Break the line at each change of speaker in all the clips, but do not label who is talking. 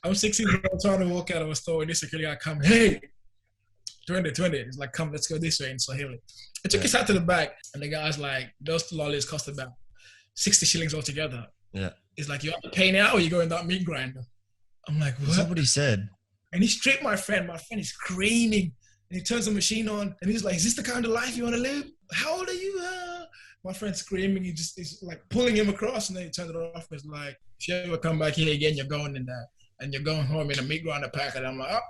I'm 16 years old trying to walk out of a store and this security guy come, hey, 20. He's like, come, let's go this way in Swahili. I took us out to the back and the guy's like, those lollies cost about 60 shillings altogether.
Yeah.
He's like, you have to pay now or you go in that meat grinder? I'm like, what?
Is that what he said?
And he stripped my friend. My friend is screaming. And he turns the machine on and he's like, is this the kind of life you want to live? How old are you? My friend's screaming. He's like pulling him across and then he turned it off. He's like, if you ever come back here again, you're going in there. And you're going home in a meat grinder pack. And I'm like, oh.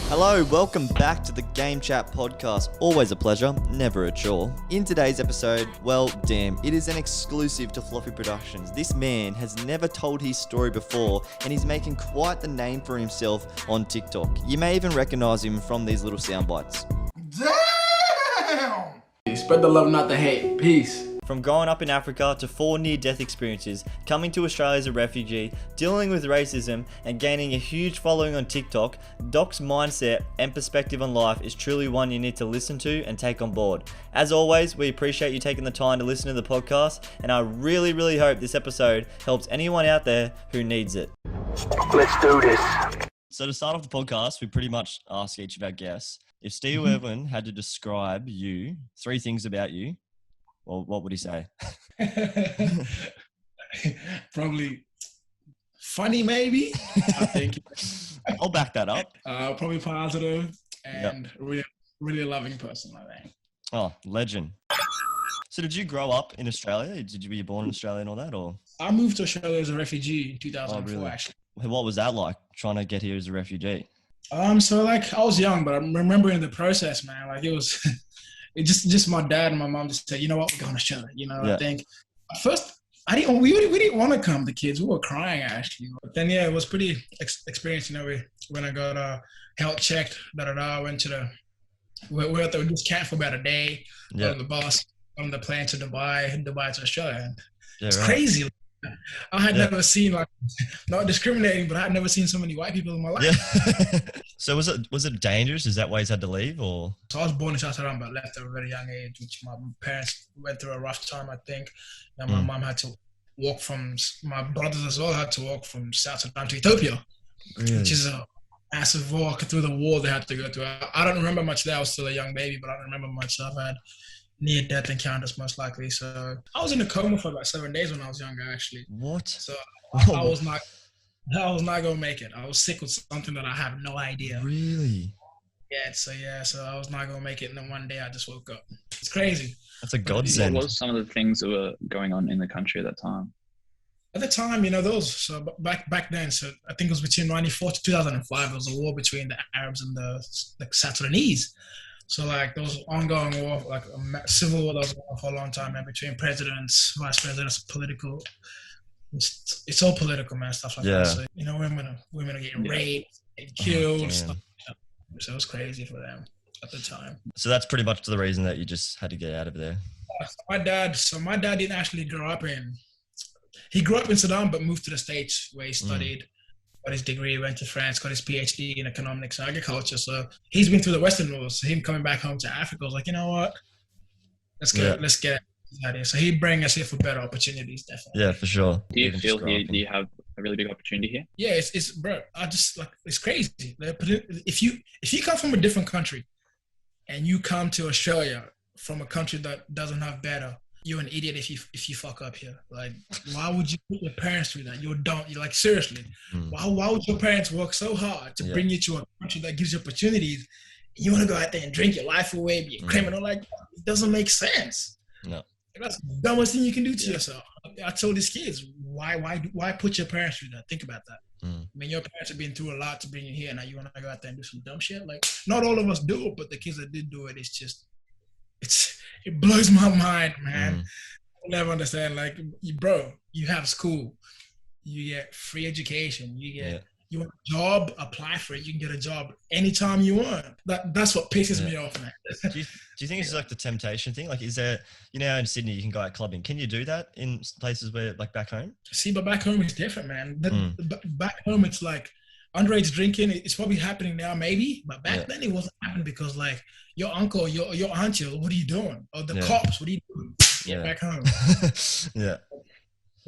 Hello, welcome back to the Game Chat podcast. Always a pleasure, never a chore. In today's episode, well, damn, it is an exclusive to Floppy Productions. This man has never told his story before, and he's making quite the name for himself on TikTok. You may even recognize him from these little sound bites.
Damn! Spread the love, not the hate. Peace.
From growing up in Africa to 4 near-death experiences, coming to Australia as a refugee, dealing with racism, and gaining a huge following on TikTok, Dok's mindset and perspective on life is truly one you need to listen to and take on board. As always, we appreciate you taking the time to listen to the podcast, and I really hope this episode helps anyone out there who needs it.
Let's do this.
So to start off the podcast, we pretty much ask each of our guests, if Steve Irwin had to describe you, 3 things about you, well, what would he say?
Probably funny, maybe. I think.
I'll back that up.
Probably positive and really loving person, I think.
Oh, legend. So did you grow up in Australia? Were you born in Australia and all that, or?
I moved to Australia as a refugee in 2004,
really?
actually.
What was that like, trying to get here as a refugee?
So like I was young, but I'm remembering the process, man. Like it was. It's just my dad and my mom just said, you know what, we're going to Australia. You know, I think at first we didn't want to come, the kids. We were crying actually. But then, it was pretty experience. You know, when I got health checked, I went to we were at the camp for about a day. On the bus, on the plane to Dubai to Australia. It's crazy. I had never seen, like, not discriminating, but I had never seen so many white people in my life.
Yeah. So was it dangerous? Is that why you had to leave, or?
So I was born in South Sudan, but left at a very young age, which my parents went through a rough time, I think. And my mom had to walk my brothers as well had to walk from South Sudan to Ethiopia, which is a massive walk through the war they had to go through. I don't remember much there. I was still a young baby, but I don't remember much. I've had near-death encounters, most likely. So I was in a coma for about 7 days when I was younger, actually.
What?
So I was not gonna make it. I was sick with something that I have no idea.
Really?
So I was not gonna make it, and then one day I just woke up. It's crazy.
That's a godsend.
What was some of the things that were going on in the country at that time?
At the time, so back then, so I think it was between 1994 to 2005. There was a war between the Arabs and the South Sudanese. So like there was ongoing war, like a civil war that was going on for a long time, man, between presidents, vice presidents, political. It's all political, man, stuff like that. So, you know, women are getting raped and killed. Stuff. So it was crazy for them at the time.
So that's pretty much the reason that you just had to get out of there.
My dad didn't actually grow up he grew up in Sudan, but moved to the States where he studied. Got his degree, went to France, got his PhD in economics and agriculture. So he's been through the Western wars. So him coming back home to Africa was like, you know what? Let's get out here. So he'd bring us here for better opportunities, definitely.
Yeah, for sure.
Do you feel here, do you have a really big opportunity here?
Yeah, it's bro. It's crazy. If you come from a different country and you come to Australia from a country that doesn't have better, you're an idiot if you fuck up here. Like, why would you put your parents through that? You're like, seriously. Why would your parents work so hard to bring you to a country that gives you opportunities? You want to go out there and drink your life away, be a criminal? Like, it doesn't make sense.
No.
That's the dumbest thing you can do to yourself. I told these kids, why put your parents through that? Think about that. I mean, your parents have been through a lot to bring you here. Now you want to go out there and do some dumb shit? Like, not all of us do it, but the kids that did do it, it blows my mind, man. I'll never understand. Like, bro, you have school, you get free education, you want a job, apply for it. You can get a job anytime you want. That's what pisses me off, man.
Do you think it's like the temptation thing? Like, is there, you know, in Sydney you can go out clubbing. Can you do that in places where, like, back home? See, but back home it's different, man. Back home it's like underage drinking. It's probably happening now, maybe, but back then it wasn't happening because, like, your uncle, your auntie, what are you doing? Or the cops, what are you doing? Get back home.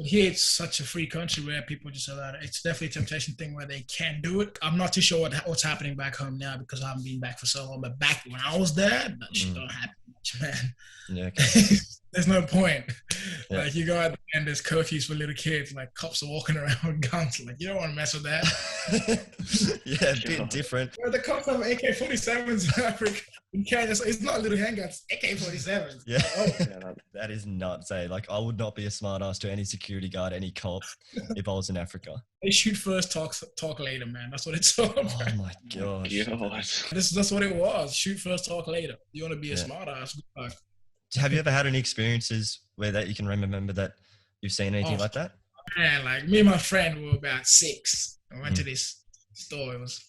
But here it's such a free country where people just allow it. It's definitely a temptation thing where they can't do it. I'm not too sure what's happening back home now because I haven't been back for so long. But back when I was there, that shit don't happen much, man.
Yeah, okay.
There's no point.
Yeah.
Like you go out and there's curfews for little kids. Like cops are walking around with guns. Like you don't want to mess with that.
Yeah, a bit different.
Well, the cops have AK-47s in Africa. In Kenya, so it's not little handguns. AK-47s.
Yeah.
Oh.
Yeah, that is nuts. Eh? Like I would not be a smart ass to any security guard, any cop, if I was in Africa.
They shoot first, talk later, man. That's what it's all about.
Oh my gosh.
That's what it was. Shoot first, talk later. You want to be a smart ass.
Have you ever had any experiences where that you can remember that you've seen anything like that?
Man, like me and my friend were about 6. I went to this store. It was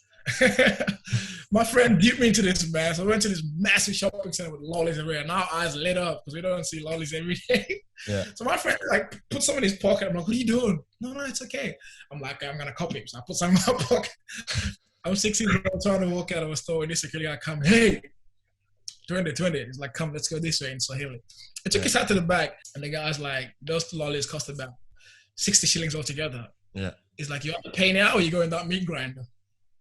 my friend dipped me into this, man. So I went to this massive shopping center with lollies everywhere. And our eyes lit up because we don't see lollies every day.
Yeah.
So my friend like put some in his pocket. I'm like, what are you doing? No, it's okay. I'm like, I'm gonna copy him. So I put some in my pocket. I'm 16 years old trying to walk out of a store and this security guy come, hey, 20. He's like, come, let's go this way in Swahili. I took us out to the back and the guy's like, those 2 lollies cost about 60 shillings altogether.
Yeah.
He's like, you have to pay now or you go in that meat grinder?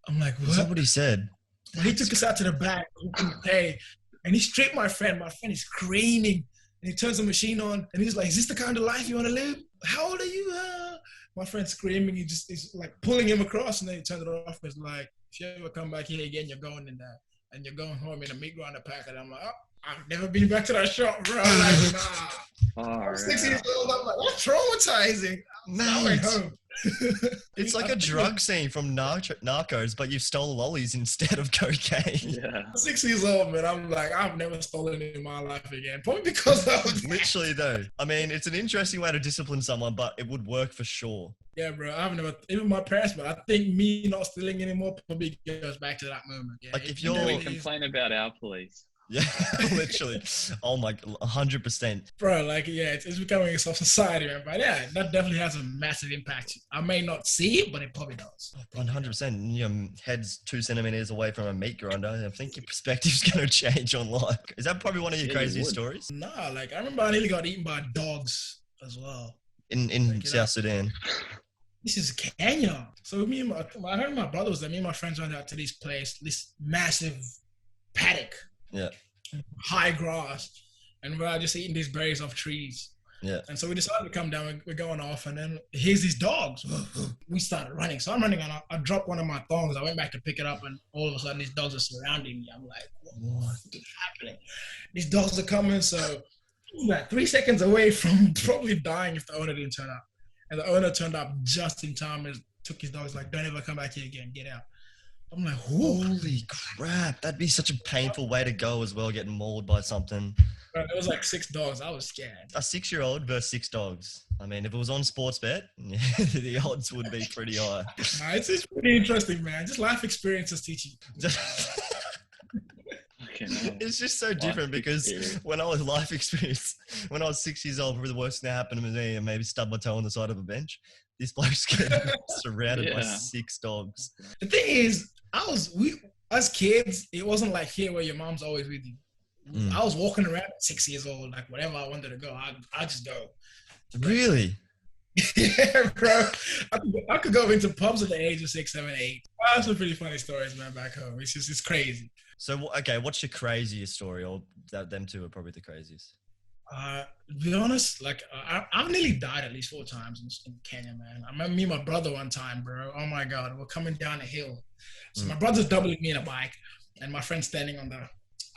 I'm like, what?
Is that what he said?
And he took us out to the back. We couldn't pay. And he stripped my friend. My friend is screaming. And he turns the machine on. And he's like, is this the kind of life you want to live? How old are you? My friend's screaming. He's like pulling him across. And then he turned it off. He's like, if you ever come back here again, you're going in there. And you're going home in a meat grinder packet. I'm like, oh, I've never been back to that shop, bro. Like, nah. I'm 6 years old. I'm like, that's traumatizing. I went home.
It's like a drug scene from Narcos, but you stole lollies instead of cocaine.
Yeah.
6 years old, man. I'm like, I've never stolen in my life again. Probably because I was
literally though. I mean, it's an interesting way to discipline someone, but it would work for sure.
Yeah, bro. I've never, even my parents, but I think me not stealing anymore probably goes back to that moment. Yeah,
like if you're,
we complain about our police.
Yeah, literally. Oh my, 100%.
Bro, like, yeah, it's becoming a soft society, man. But yeah, that definitely has a massive impact. I may not see it, but it probably does.
100%. Your head's 2 centimeters away from a meat grinder. I think your perspective's going to change on life. Is that probably one of your craziest stories?
Nah, like, I remember I nearly got eaten by dogs as well.
In like, South Sudan.
This is Kenya. So I heard my brother was there. Me and my friends went out to this place, this massive paddock.
Yeah.
High grass. And we're just eating these berries off trees.
Yeah.
And so we decided to come down. We're going off. And then here's these dogs. We started running. So I'm running and I dropped one of my thongs. I went back to pick it up. And all of a sudden these dogs are surrounding me. I'm like, what is happening? These dogs are coming. So like 3 seconds away from probably dying if the owner didn't turn up. And the owner turned up just in time and took his dogs like, don't ever come back here again. Get out. I'm like,
holy crap. That'd be such a painful way to go as well, getting mauled by something.
Bro, it was like 6 dogs. I was scared.
A 6-year-old versus 6 dogs. I mean, if it was on sports bet, the odds would be pretty high.
Nah, it's pretty interesting, man. Just life experiences teach you.
It's just so different because when I was when I was 6 years old, probably the worst thing that happened to me and maybe stub my toe on the side of a bench. This bloke's getting surrounded by 6 dogs.
The thing is, as kids, it wasn't like here where your mom's always with you. I was walking around at 6 years old, like wherever I wanted to go, I just go.
Really?
Yeah, bro. I could go into pubs at the age of 6, 7, 8. That's some pretty funny stories, man, back home. It's crazy.
So, okay, what's your craziest story? Or them two are probably the craziest.
To be honest, like I've nearly died at least 4 times in Kenya, man. I remember me and my brother one time, bro. Oh my God, we're coming down a hill. So my brother's doubling me in a bike, and my friend's standing on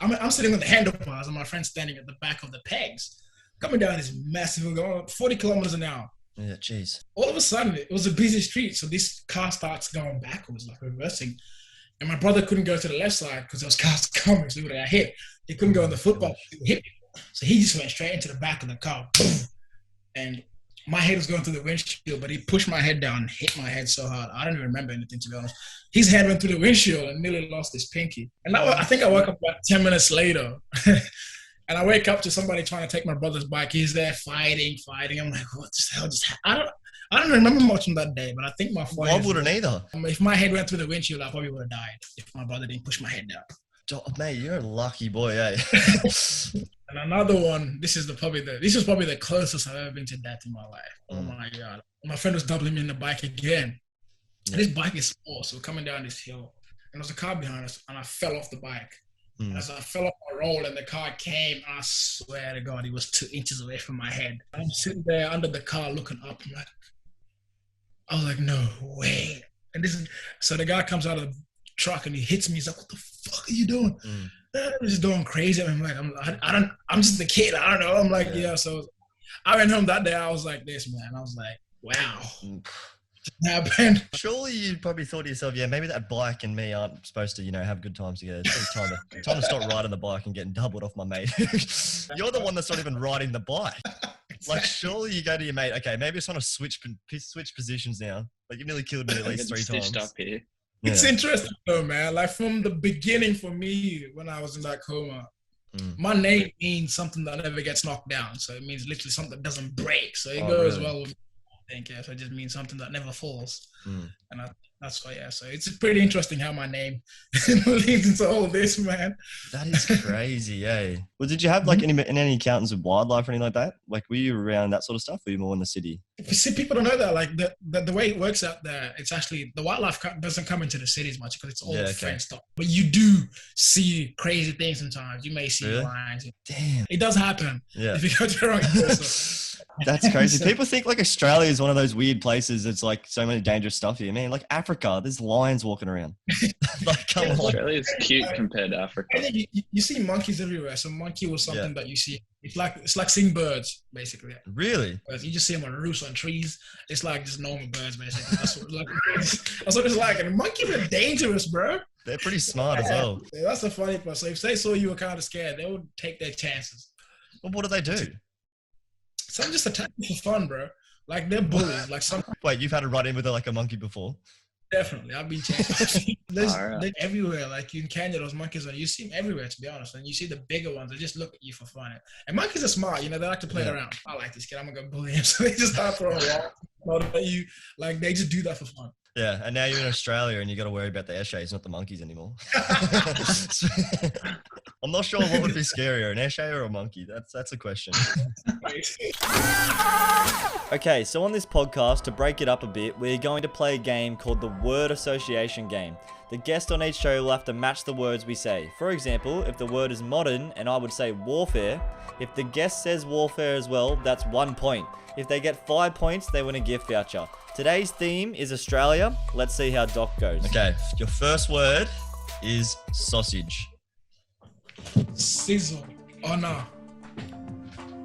I'm sitting on the handlebars, and my friend's standing at the back of the pegs. Coming down this massive, we're going 40 kilometers an hour.
Yeah, jeez.
All of a sudden, it was a busy street, so this car starts going backwards, like reversing. And my brother couldn't go to the left side because those cars coming, so he would have got hit. He couldn't go on the football, he would hit me. So he just went straight into the back of the car. Boom. And my head was going through the windshield, but he pushed my head down and hit my head so hard. I don't even remember anything, to be honest. His hand went through the windshield and nearly lost his pinky. And I think I woke up about 10 minutes later. And I wake up to somebody trying to take my brother's bike. He's there fighting. I'm like, what the hell just happened? I don't remember much from that day, but I think my father.
I wouldn't either.
If my head went through the windshield, I probably would have died if my brother didn't push my head down.
Mate, you're a lucky boy, eh?
And another one, this is probably the closest I've ever been to death in my life. Oh my God. My friend was doubling me in the bike again. And this bike is small, so we're coming down this hill. And there was a car behind us, and I fell off the bike. And as I fell off my roll, and the car came, I swear to God, he was 2 inches away from my head. I'm sitting there under the car looking up. I was like, no way. And so the guy comes out of the truck and he hits me. He's like, what the fuck are you doing? I'm just going crazy. I'm like, I'm just a kid. I don't know. I'm like, yeah. So I went home that day. I was like this, man. I was like, wow. Happened.
Surely you probably thought to yourself, yeah, maybe that bike and me aren't supposed to, have good times together. It's probably time to stop riding the bike and getting doubled off my mate. You're the one that's not even riding the bike. Like, surely you go to your mate, okay, maybe it's trying to switch positions now. Like, you nearly killed me at least 3 times.
Stitched up here.
Yeah. It's interesting though, man. Like, from the beginning for me, when I was in that coma, my name means something that never gets knocked down. So it means literally something that doesn't break. So it goes well with me. I think, so it just means something that never falls. And that's why, so it's pretty interesting how my name leads into all this, man.
That is crazy, eh? Well, did you have like any encounters with wildlife or anything like that? Like, were you around that sort of stuff, or were you more in the city?
See, people don't know that. Like, the way it works out there, it's actually, the wildlife doesn't come into the cities much because it's all fenced up. But you do see crazy things sometimes. You may see lions.
Damn.
It does happen. Yeah. If you go to the wrong place.
That's crazy. People think like Australia is one of those weird places. It's like so many dangerous stuff here. Man, like Africa, there's lions walking around. Like, come on.
Australia's cute compared to Africa.
You see monkeys everywhere. So monkey was something that you see. It's like seeing birds, basically.
Really?
You just see them on roofs, on trees. It's like just normal birds, basically. That's what it's like. And monkeys are dangerous, bro.
They're pretty smart as well.
That's the funny part. So if they saw you were kind of scared, they would take their chances.
Well, what do they do?
Some just attack you for fun, bro. Like, they're bullies. Like, some.
Wait, you've had a run in with a monkey before?
Definitely, I've been chased. They're everywhere. Like, in Kenya, those monkeys you see them everywhere, to be honest. And you see the bigger ones, they just look at you for fun. And monkeys are smart, they like to play around. I like this kid, I'm gonna go bully him. So they just start throwing rocks at you. Like, they just do that for fun.
Yeah, and now you're in Australia and you got to worry about the essays, not the monkeys anymore. I'm not sure what would be scarier, an essay or a monkey. That's a question.
Okay, so on this podcast, to break it up a bit, we're going to play a game called the Word Association Game. The guest on each show will have to match the words we say. For example, if the word is modern and I would say warfare, if the guest says warfare as well, that's 1 point. If they get 5 points, they win a gift voucher. Today's theme is Australia. Let's see how Doc goes.
Okay, your first word is sausage.
Sizzle. Oh, no.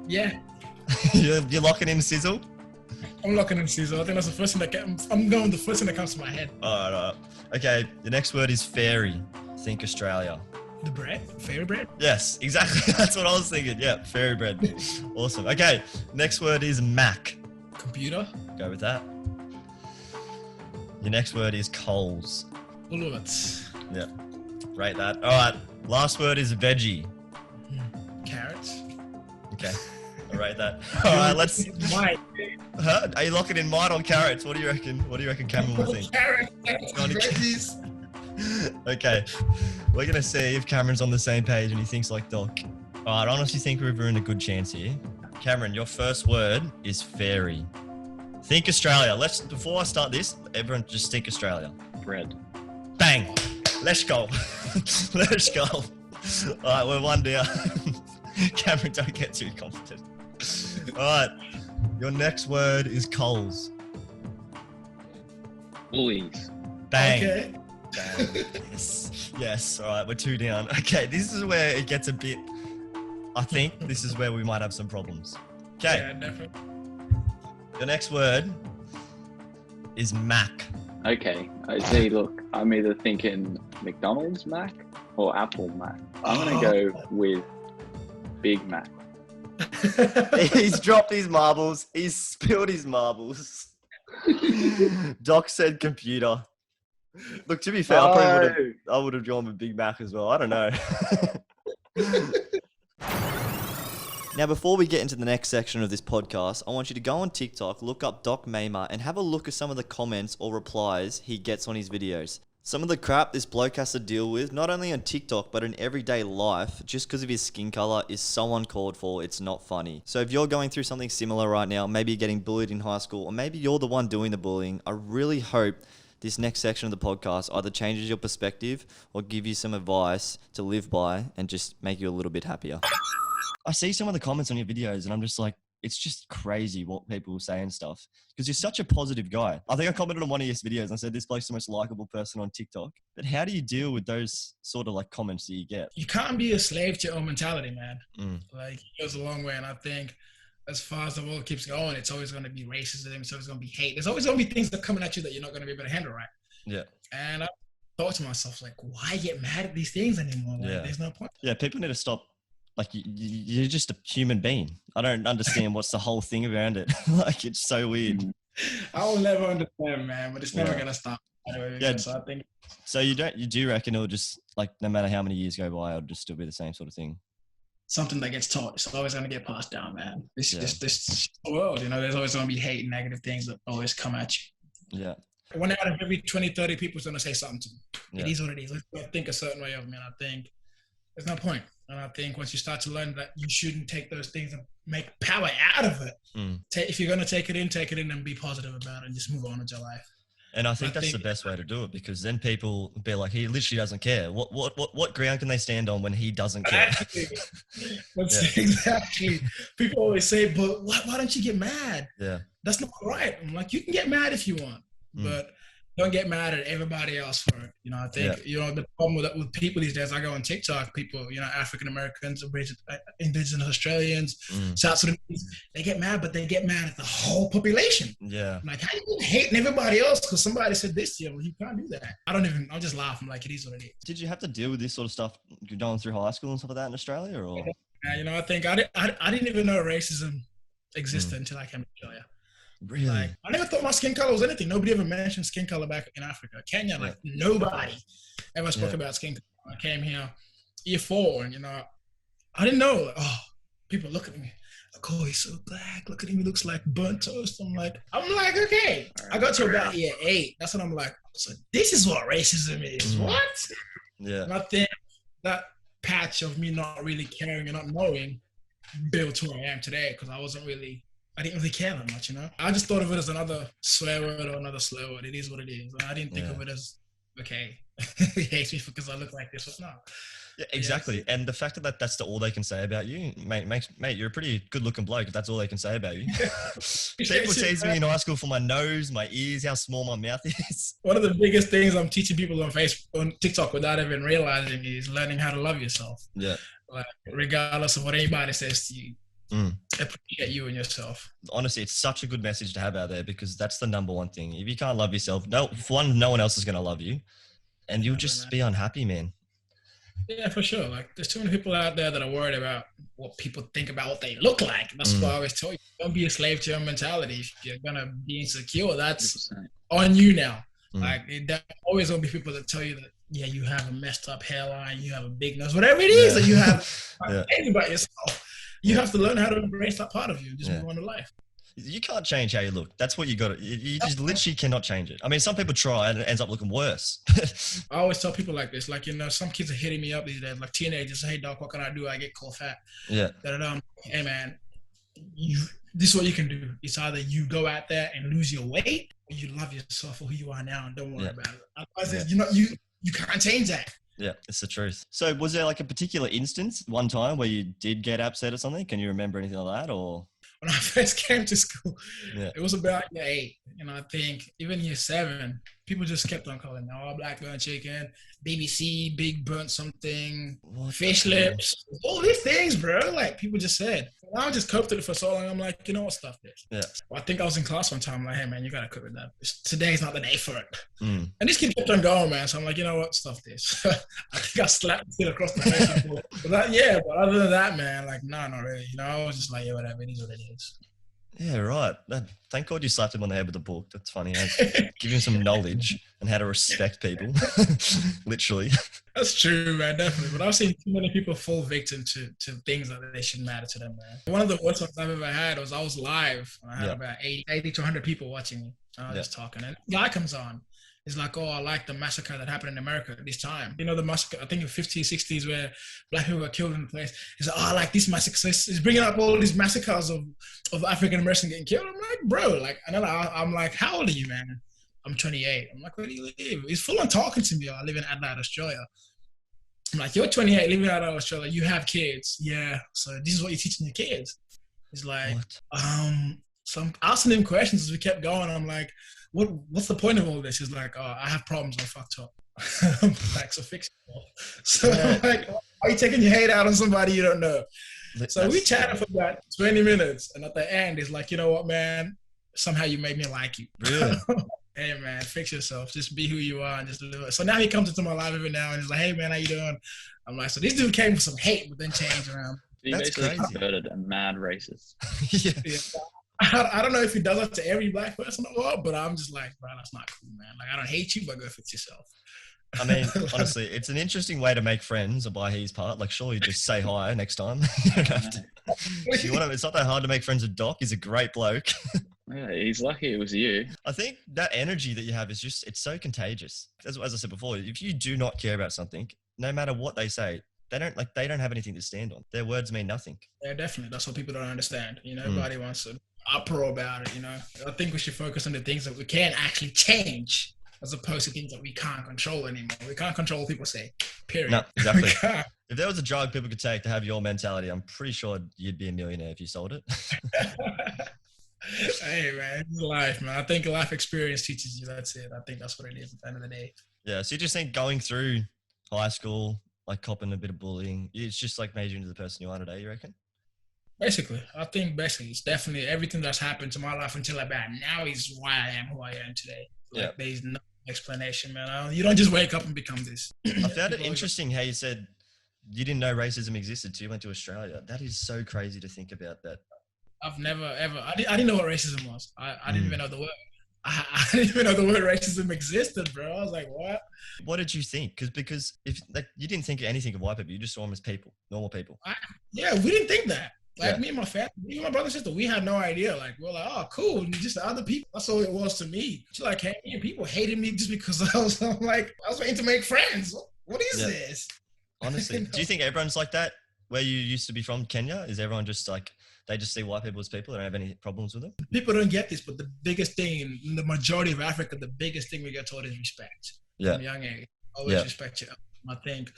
Yeah.
You're locking in sizzle?
I'm locking in sizzle. I think that's the first thing I'm going with the first thing that comes to my head.
All right. Okay, the next word is fairy. Think Australia.
The bread? Fairy bread?
Yes, exactly. That's what I was thinking. Yeah, fairy bread. Awesome. Okay, next word is Mac.
Computer?
Go with that. Your next word is coals.
Bullets.
Yeah, rate that. All right, last word is veggie.
Carrots.
Okay, I'll rate that. All right, let's...
White.
Huh? Are you locking in white on carrots? What do you reckon? What do you reckon Cameron will think?
Carrots.
Okay, we're going to see if Cameron's on the same page and he thinks like Doc. All right, I honestly think we're in a good chance here. Cameron, your first word is fairy. Think Australia. Before I start this, everyone just think Australia.
Bread.
Bang. Let's go. Let's go. All right, we're 1 down. Cameron, don't get too confident. All right, your next word is coals.
Bullies.
Bang.
Okay.
Bang. Yes. All right, we're 2 down. Okay, this is where it gets a bit... I think this is where we might have some problems. Okay.
Yeah, definitely.
Your next word is Mac.
Okay. See, look, I'm either thinking McDonald's Mac or Apple Mac. I'm going to go with Big Mac.
He's dropped his marbles. He's spilled his marbles. Doc said computer. Look, to be fair, I would have gone with Big Mac as well. I don't know. Now, before we get into the next section of this podcast, I want you to go on TikTok, look up Dok Mamer, and have a look at some of the comments or replies he gets on his videos. Some of the crap this bloke has to deal with, not only on TikTok, but in everyday life, just because of his skin color, is so uncalled for, it's not funny. So if you're going through something similar right now, maybe you're getting bullied in high school, or maybe you're the one doing the bullying, I really hope this next section of the podcast either changes your perspective or give you some advice to live by and just make you a little bit happier. I see some of the comments on your videos and I'm just like, it's just crazy what people say and stuff because you're such a positive guy. I think I commented on one of your videos and I said, this bloke's the most likable person on TikTok. But how do you deal with those sort of like comments that you get?
You can't be a slave to your own mentality, man. Like it goes a long way. And I think as far as the world keeps going, it's always going to be racism. It's always going to be hate. There's always going to be things that are coming at you that you're not going to be able to handle, right?
Yeah.
And I thought to myself, like, why get mad at these things anymore? Like, there's no point.
Yeah, people need to stop. Like, you're just a human being. I don't understand what's the whole thing around it. Like, it's so weird.
I will never understand, man, but it's never going to stop.
Yeah.
So I think.
So you do reckon it'll just, like, no matter how many years go by, it'll just still be the same sort of thing?
Something that gets taught. It's always going to get passed down, man. This world, there's always going to be hate and negative things that always come at you.
Yeah.
One out of every 20, 30 people is going to say something to me.
Yeah.
It is what it is. Let's think a certain way of me. And I think there's no point. And I think once you start to learn that you shouldn't take those things and make power out of it. If you're going to take it in and be positive about it and just move on with your life.
And I think that's the best way to do it because then people be like, he literally doesn't care. What ground can they stand on when he doesn't care?
Exactly. People always say, but why don't you get mad?
Yeah.
That's not right. I'm like, you can get mad if you want, but don't get mad at everybody else for it. I think, the problem with people these days, I go on TikTok, people, African Americans, Indigenous Australians, South Sudanese, they get mad, but they get mad at the whole population.
Yeah.
Like, how you hating everybody else because somebody said this to you? Well, you can't do that. I'll just laugh. I'm like, it is what it is.
Did you have to deal with this sort of stuff going through high school and stuff like that in Australia? Or?
I think I didn't even know racism existed until I came to Australia.
Really?
Like, I never thought my skin color was anything. Nobody ever mentioned skin color back in Africa. Kenya, like nobody ever spoke about skin color. I came here year 4 and, I didn't know. Like, people look at me like, oh, he's so black. Look at him. He looks like burnt toast. I'm like, okay. I got to about year 8. That's when I'm like, so this is what racism is. What?
Yeah.
And I think that patch of me not really caring and not knowing built who I am today because I didn't really care that much, I just thought of it as another swear word or another slur word. It is what it is. I didn't think of it as, okay, he hates me because I look like this. But no.
Yeah, exactly. Yes. And the fact that that's all they can say about you, mate, you're a pretty good looking bloke if that's all they can say about you. People tease me in high school for my nose, my ears, how small my mouth is.
One of the biggest things I'm teaching people on TikTok without even realizing is learning how to love yourself.
Yeah.
Like, regardless of what anybody says to you. Appreciate you and yourself.
Honestly, it's such a good message to have out there because that's the number one thing. If you can't love yourself, no one else is going to love you and you'll just be unhappy, man. Yeah,
for sure. Like, there's too many people out there that are worried about what people think about what they look like. That's why I always tell you, don't be a slave to your mentality. If you're going to be insecure, that's 100%. On you now. Like, there's always going to be people that tell you that, you have a messed up hairline, you have a big nose, whatever it is that you have. Think about yourself. You have to learn how to embrace that part of you. Just move on to life.
You can't change how you look. That's what you got to. You just literally cannot change it. I mean, some people try and it ends up looking worse.
I always tell people like this. Like, some kids are hitting me up these days. Like teenagers, hey, Doc, what can I do? I get called fat.
Yeah.
Hey, man, this is what you can do. It's either you go out there and lose your weight or you love yourself for who you are now and don't worry about it. Otherwise, you can't change that.
Yeah, it's the truth. So was there like a particular instance one time where you did get upset or something? Can you remember anything like that? Or
when I first came to school, it was about year 8. I think even year 7, people just kept on calling me, black burnt chicken, BBC, big burnt something, fish lips, all these things, bro. Like, people just said. And I just coped with it for so long. I'm like, what, stuff this.
Yeah.
Well, I think I was in class one time. I'm like, hey, man, you got to cope with that. Today's not the day for it. And this kid kept on going, man. So I'm like, you know what, stuff this. I think I slapped the kid across the face before. But other than that, man, like, no, not really. I was just like, whatever, it is what it is.
Yeah, right. Thank God you slapped him on the head with a book. That's funny. Give him some knowledge and how to respect people. Literally.
That's true, man, definitely. But I've seen too many people fall victim to things that they shouldn't matter to them, man. One of the worst ones I've ever had was I was live. I had about 80 to 100 people watching me. And I was just talking. And a guy comes on. It's like, oh, I like the massacre that happened in America at this time. You know, the massacre, I think in the 50s, 60s, where black people were killed in the place. He's like, oh, I like this massacre. So it's bringing up all these massacres of African Americans getting killed. I'm like, bro, like, and then I'm like, how old are you, man? I'm 28. I'm like, where do you live? He's full on talking to me. I live in Adelaide, Australia. I'm like, you're 28, living in Adelaide, Australia. You have kids. Yeah. So this is what you're teaching your kids. He's like, so I'm asking him questions as we kept going. I'm like, what's the point of all this? He's like, oh, I have problems. I'm fucked up. I'm like, so fix it. So I'm like, are you taking your hate out on somebody you don't know? So we chatted for about 20 minutes. And at the end, he's like, you know what, man? Somehow you made me like you.
Really?
Hey, man, fix yourself. Just be who you are and just live it. So now he comes into my life every now and he's like, hey, man, how you doing? I'm like, so this dude came with some hate, but then changed around.
He basically converted a mad racist.
Yeah. I don't know if he does that to every black person or what, but I'm just like, bro, that's not cool, man. Like, I don't hate you, but go fix yourself.
I mean, honestly, it's an interesting way to make friends by his part. Like, surely just say hi next time. You don't have to. It's not that hard to make friends with Doc. He's a great bloke.
Yeah, he's lucky it was you.
I think that energy that you have is just, it's so contagious. As I said before, if you do not care about something, no matter what they say, they don't have anything to stand on. Their words mean nothing.
Yeah, definitely. That's what people don't understand. You know, everybody wants to uproar about it, you know. I think we should focus on the things that we can actually change as opposed to things that we can't control anymore. We can't control what people say, period.
No, exactly. If there was a drug people could take to have your mentality, I'm pretty sure you'd be a millionaire if you sold it.
Hey, man, it's life, man. I think life experience teaches you. That's it. I think that's what it is at the end of the day.
Yeah, so you just think going through high school, like copping a bit of bullying, it's just like made you into the person you are today, you reckon?
Basically, I think it's definitely everything that's happened to my life until about now is why I am who I am today. Like, there's no explanation, man. You don't just wake up and become this.
I found it interesting how you said you didn't know racism existed till you went to Australia. That is so crazy to think about that.
I've never, ever, I didn't know what racism was. I didn't even know the word. I didn't even know the word racism existed, bro. I was like, what?
What did you think? Because if like you didn't think anything of white people, you just saw them as people, normal people.
We didn't think that. Like me and my family, me and my brother and sister, we had no idea. Like, we're like, oh, cool. And just the other people. That's all it was to me. She like, hey, people hated me just because I was waiting to make friends. What is this?
Honestly, do you think everyone's like that? Where you used to be from, Kenya? Is everyone just like, they just see white people as people? They don't have any problems with them? People
don't get this, but the biggest thing in the majority of Africa, the biggest thing we get taught is respect. From a young age. Always respect you. I think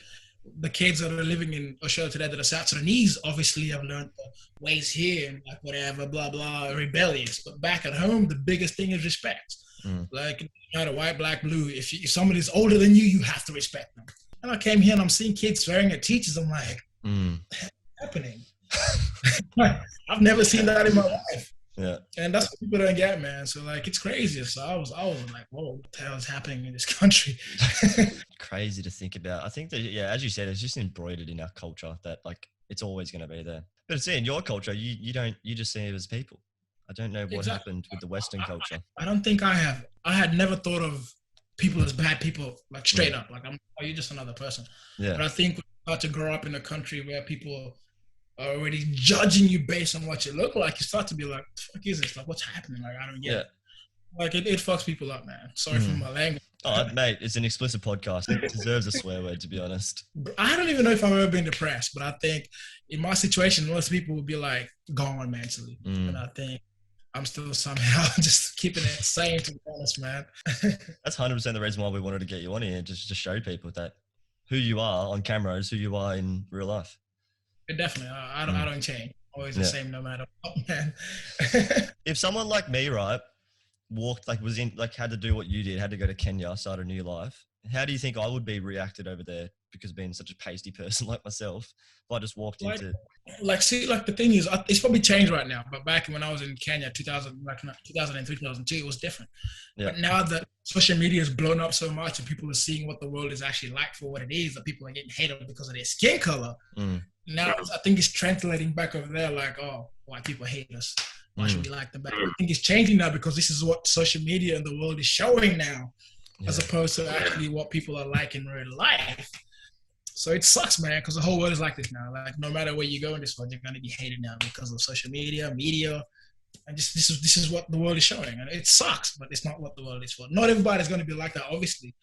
the kids that are living in Australia today that are South Sudanese obviously have learned the ways here and like whatever, blah, blah, rebellious. But back at home, the biggest thing is respect. Like, no matter white, black, blue, if somebody's older than you, you have to respect them. And I came here and I'm seeing kids swearing at teachers. I'm like, what's happening? I've never seen that in my life.
Yeah.
And that's what people don't get, man. So like, it's crazy. So I was like, whoa, what the hell is happening in this country?
Crazy to think about. I think that, as you said, it's just embroidered in our culture that like, it's always going to be there. But it's in your culture, you just see it as people. I don't know what happened with the Western culture.
I don't think I had never thought of people as bad people, like straight up. Like, you're just another person. Yeah. But I think we start to grow up in a country where people are already judging you based on what you look like, you start to be like, what the fuck is this? Like, what's happening? Like, I don't get it. Like, it fucks people up, man. Sorry for my language.
Oh, mate, it's an explicit podcast. It deserves a swear word, to be honest.
I don't even know if I've ever been depressed, but I think in my situation, most people would be like gone mentally. And I think I'm still somehow just keeping it sane, to be honest, man.
That's 100% the reason why we wanted to get you on here, just to show people that who you are on camera is who you are in real life.
Definitely. I don't change. Always the same no matter what, man.
If someone like me, right, had to do what you did, had to go to Kenya, start a new life, how do you think I would be reacted over there? Because being such a pasty person like myself, if I just walked into...
the thing is, it's probably changed right now, but back when I was in Kenya, 2003, 2002, it was different. Yeah. But now that social media has blown up so much and people are seeing what the world is actually like for what it is, that people are getting hated because of their skin color, now I think it's translating back over there like, oh, white people hate us. Why should we like them back? I think it's changing now because this is what social media and the world is showing now, as opposed to actually what people are like in real life. So it sucks, man, because the whole world is like this now. Like, no matter where you go in this world, you're going to be hated now because of social media, And this is what the world is showing, and it sucks, but it's not what the world is for. Not everybody's going to be like that, obviously,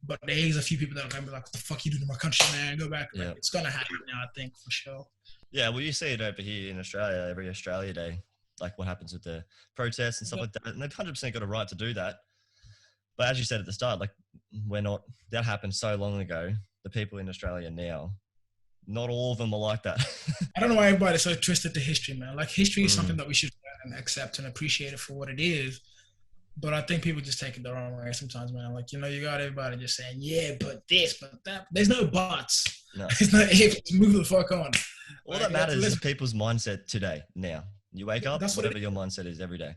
but there's a few people that are going to be like, "What the fuck you doing to my country, man? Go back."
Yeah.
Like, it's going to happen now, I think, for sure.
Yeah, well, you see it over here in Australia every Australia Day, like what happens with the protests and stuff like that, and they've 100% got a right to do that. But as you said at the start, like that happened so long ago. The people in Australia now, not all of them are like that.
I don't know why everybody's so twisted to history, man. Like, history is something that we should learn and accept and appreciate it for what it is. But I think people just take it the wrong way sometimes, man. Like, you know, you got everybody just saying, yeah, but this, but that. There's no buts.
No.
There's no ifs. Just move the fuck on.
All that matters is people's mindset today, now. You wake up, whatever your mindset is every day.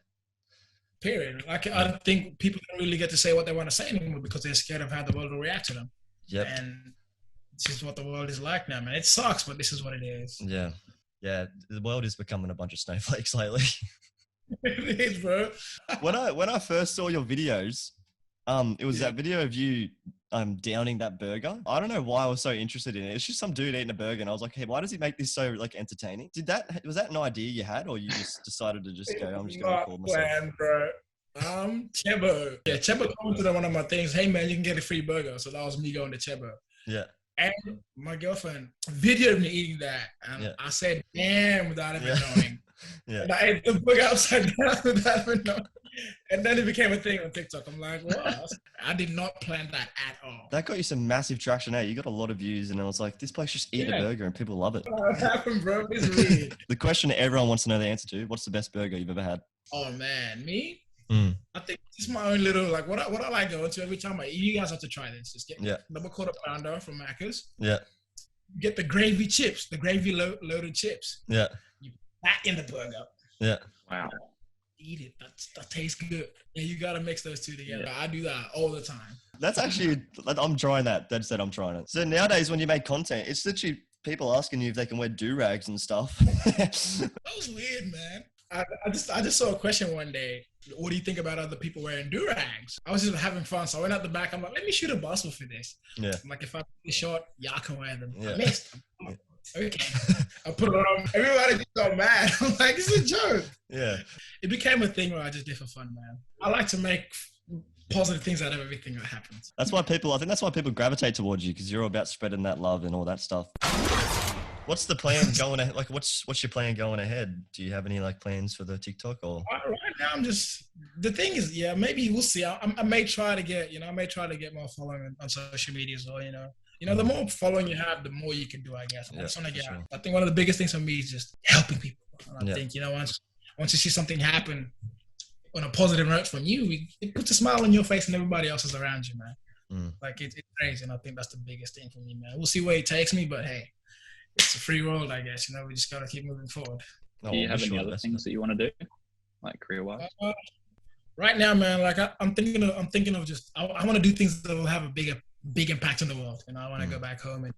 Period. Like, I don't think people don't really get to say what they want to say anymore because they're scared of how the world will react to them.
Yep.
And this is what the world is like now, man. It sucks, but this is what it is.
Yeah. Yeah. The world is becoming a bunch of snowflakes lately.
It is, bro.
When I first saw your videos, it was that video of you downing that burger. I don't know why I was so interested in it. It's just some dude eating a burger, and I was like, hey, why does he make this so like entertaining? Was that an idea you had, or you just decided to just go, I'm just going to record myself?
Plan, bro. Chebo. Yeah, Chebo commented on one of my things. Hey man, you can get a free burger. So that was me going to Chebo.
Yeah.
And my girlfriend videoed me eating that, and I said, "Damn," without even knowing.
Yeah.
And I ate the burger upside down without even knowing. And then it became a thing on TikTok. I'm like, wow, I did not plan that at all.
That got you some massive traction, eh? You got a lot of views, and I was like, this place just eat a burger, and people love it.
What happened, bro? It's weird.
The question everyone wants to know the answer to: what's the best burger you've ever had?
Oh man, me? I think it's my own little like what I like going to every time I eat. You guys have to try this. Just get double quarter pounder from Macca's.
Yeah.
Get the gravy chips, the gravy loaded chips.
Yeah.
You put that in the burger.
Yeah.
Wow.
Eat it. That tastes good. Yeah, you gotta mix those two together. Yeah. I do that all the time.
That's actually, I'm trying that. That said, I'm trying it. So nowadays, when you make content, it's literally people asking you if they can wear do-rags and stuff.
That was weird, man. I just saw a question one day. What do you think about other people wearing do-rags? I was just having fun, so I went out the back. I'm like, let me shoot a bustle for this. Yeah. I'm like, if I take a shot, y'all can wear them. Yeah. I missed. Okay. I put it on. Everybody just got mad. I'm like, it's a joke.
Yeah.
It became a thing where I just did for fun, man. I like to make positive things out of everything that happens.
I think that's why people gravitate towards you, because you're all about spreading that love and all that stuff. What's the plan going ahead? Like, what's your plan going ahead? Do you have any like plans for the TikTok or?
Right now, the thing is, maybe we'll see. I may try to get, more following on social media as well, the more following you have, the more you can do, I guess. I think one of the biggest things for me is just helping people. And I think, once you see something happen on a positive note from you, it puts a smile on your face and everybody else is around you, man. Like it's crazy. And I think that's the biggest thing for me, man. We'll see where it takes me, but hey, it's a free world, I guess. We just got to keep moving forward.
Do you have any other things that you want to do, like career-wise?
Right now, man, like I'm thinking of just I want to do things that will have a big impact on the world. I want to go back home and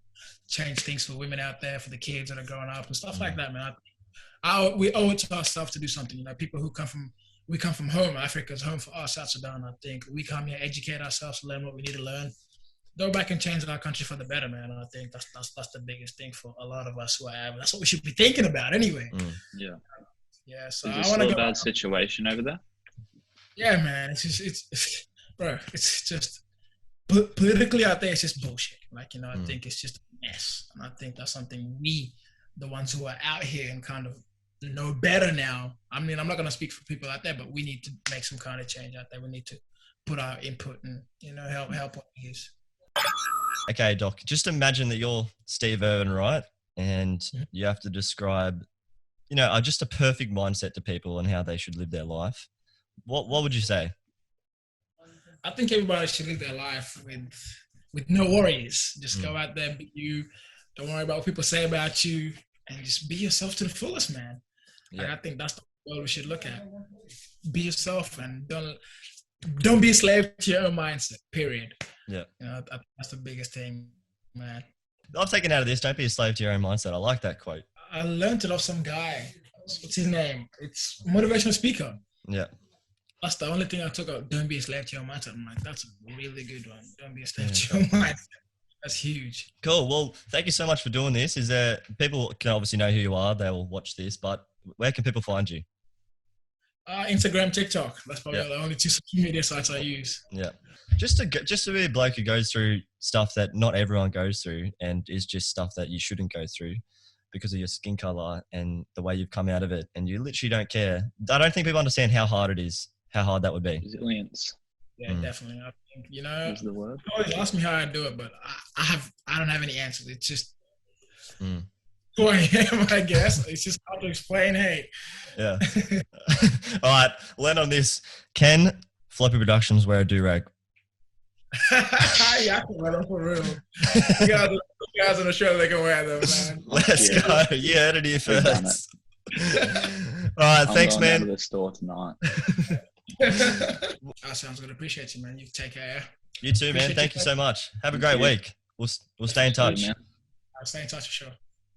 change things for women out there, for the kids that are growing up and stuff like that, man. We owe it to ourselves to do something. People who come from home, Africa's home for us, South Sudan. I think we come here, educate ourselves, learn what we need to learn, go back and change our country for the better, man. I think that's the biggest thing for a lot of us who are avid. That's what we should be thinking about anyway.
Yeah.
Yeah. So
I want to go. Bad situation over there.
Yeah, man. It's just politically out there. It's just bullshit. I think it's just a mess, and I think that's something we, the ones who are out here and kind of know better now. I mean, I'm not gonna speak for people out there, but we need to make some kind of change out there. We need to put our input and help what it is.
Okay, Doc, just imagine that you're Steve Irwin, right? And you have to describe, just a perfect mindset to people and how they should live their life. What would you say?
I think everybody should live their life with no worries. Just go out there, be you. Don't worry about what people say about you, and just be yourself to the fullest, man. Yeah. I think that's the world we should look at. Be yourself and don't be a slave to your own mindset, period.
Yeah.
That's the biggest thing, man.
I've taken out of this, don't be a slave to your own mindset. I like that quote.
I learned it off some guy. What's his name? It's a motivational speaker.
Yeah.
That's the only thing I took out. Don't be a slave to your mindset. I'm like, that's a really good one. Don't be a slave to your mindset. That's huge.
Cool. Well, thank you so much for doing this. People can obviously know who you are. They will watch this, but where can people find you?
Instagram, TikTok. That's probably the only 2 social media sites I use.
Yeah. Just to be a bloke who goes through stuff that not everyone goes through, and is just stuff that you shouldn't go through because of your skin color and the way you've come out of it, and you literally don't care. I don't think people understand how hard it is, how hard that would be.
Resilience.
Yeah, definitely. I think,
What's the word?
You always ask me how I do it, but I don't have any answers. It's just who I am, I guess. It's just hard to explain. Hey.
Yeah. All right. We'll end on this. Can Floppy Productions wear a do-rag?
Yeah, I can wear them for real. You guys on the show, they can wear them, man.
Let's go. You heard it here first. All right. Thanks, man.
I'm going to the store tonight.
Sounds good. Appreciate you, man. You take care.
You too, man. Thank you so much. Have a great week. We'll stay in touch.
I'll stay in touch for sure.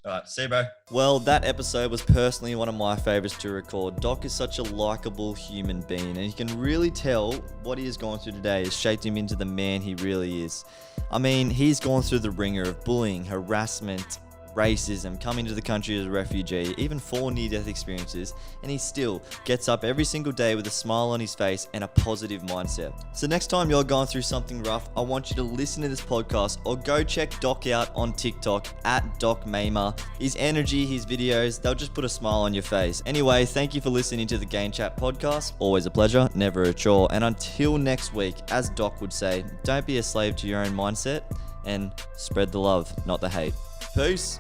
All right, see you, bro.
Well, that episode was personally one of my favorites to record. Doc is such a likable human being, and you can really tell what he has gone through today has shaped him into the man he really is. I mean, he's gone through the ringer of bullying, harassment, racism, coming to the country as a refugee, even 4 near-death experiences, and he still gets up every single day with a smile on his face and a positive mindset. So next time you're going through something rough, I want you to listen to this podcast or go check Doc out on TikTok at Dok Mamer. His energy, his videos, they'll just put a smile on your face. Anyway, thank you for listening to the Gain Chat podcast. Always a pleasure, never a chore. And until next week, as Doc would say, don't be a slave to your own mindset and spread the love, not the hate. Peace.